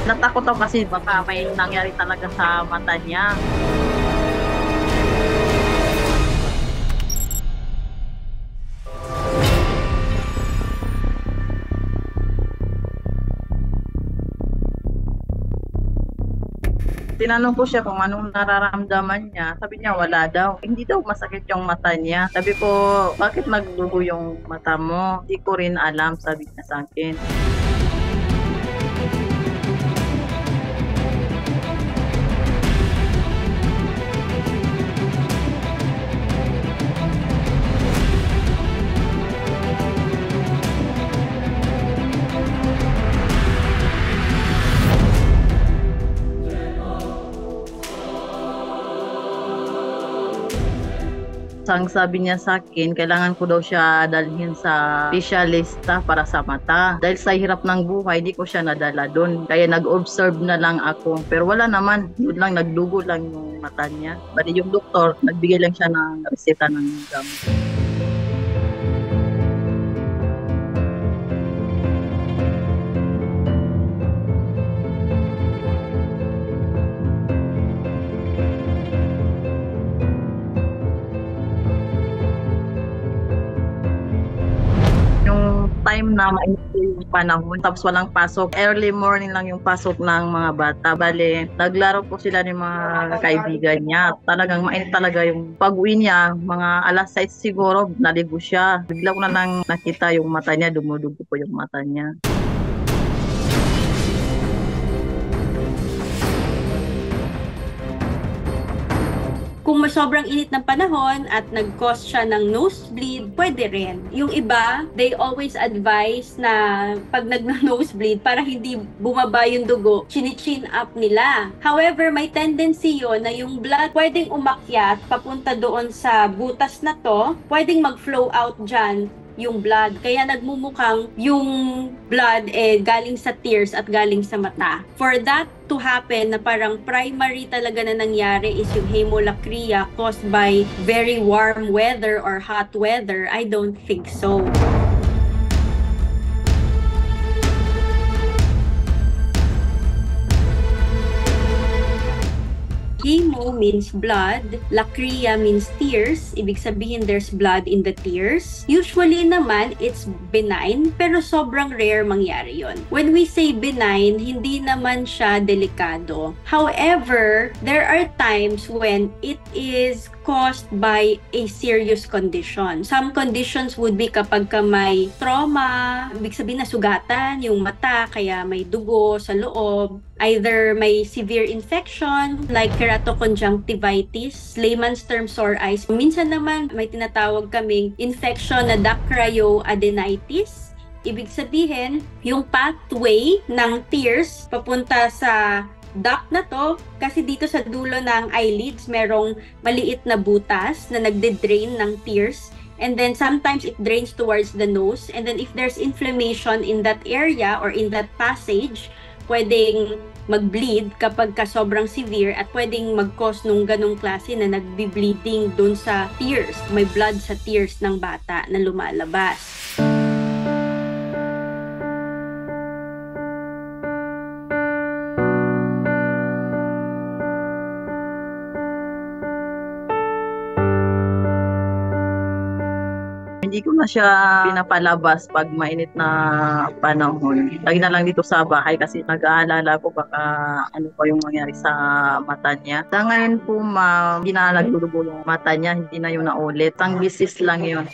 Natakot ako kasi baka may nangyari talaga sa mata niya. Tinanong ko siya kung anong nararamdaman niya. Sabi niya wala daw. Hindi daw masakit yung mata niya. Sabi ko, bakit magdugo yung mata mo? Hindi ko rin alam, sabi niya sa akin. Ang sabi niya sa akin, kailangan ko daw siya dalhin sa specialista para sa mata. Dahil sa hirap ng buhay, di ko siya nadala doon. Kaya nag-observe na lang ako. Pero wala naman, doon lang nagdugo lang yung mata niya. Bali yung doktor, nagbigay lang siya ng reseta ng gamot. Time na mainit yung panahon, tapos walang pasok. Early morning lang yung pasok ng mga bata. Bale, naglaro po sila ng mga kaibigan niya. Talagang mainit talaga yung pag-uwi niya. Mga alas 6 siguro, naligo siya. Bigla ko na lang nakita yung mata niya, dumudugo po yung mata niya. Kung sobrang init ng panahon at nag-cause siya ng nosebleed, pwede rin. Yung iba, they always advise na pag nag-nosebleed, para hindi bumaba yung dugo, chin up nila. However, may tendency yon na yung blood pwedeng umakyat papunta doon sa butas na to, pwedeng mag-flow out dyan yung blood. Kaya nagmumukhang yung blood galing sa tears at galing sa mata. For that to happen, na parang primary talaga na nangyari is yung hemolacria caused by very warm weather or hot weather, I don't think so. Hemo means blood, lacria means tears, ibig sabihin there's blood in the tears. Usually naman, it's benign, pero sobrang rare mangyari yon. When we say benign, hindi naman siya delikado. However, there are times when it is caused by a serious condition. Some conditions would be kapag ka may trauma, ibig sabihin nasugatan yung mata, kaya may dugo sa loob. Either may severe infection like keratoconjunctivitis, layman's term sore eyes. Minsan naman may tinatawag kaming infection na dacryoadenitis. Ibig sabihin, yung pathway ng tears papunta sa duct na to, kasi dito sa dulo ng eyelids merong maliit na butas na nagde-drain ng tears. And then sometimes it drains towards the nose. And then if there's inflammation in that area or in that passage, pwedeng mag-bleed kapag ka sobrang severe at pwedeng mag-cause nung ganong klase na nagbi-bleeding dun sa tears. May blood sa tears ng bata na lumalabas. Hindi ko na siya pinapalabas pag mainit na panahon. Lagi na lang dito sa bahay kasi nag-aalala ko baka ano pa yung mangyari sa mata niya. Sa ngayon po, hindi na nagdudugo yung mata niya, hindi na yun naulit. Ang bisis lang yun.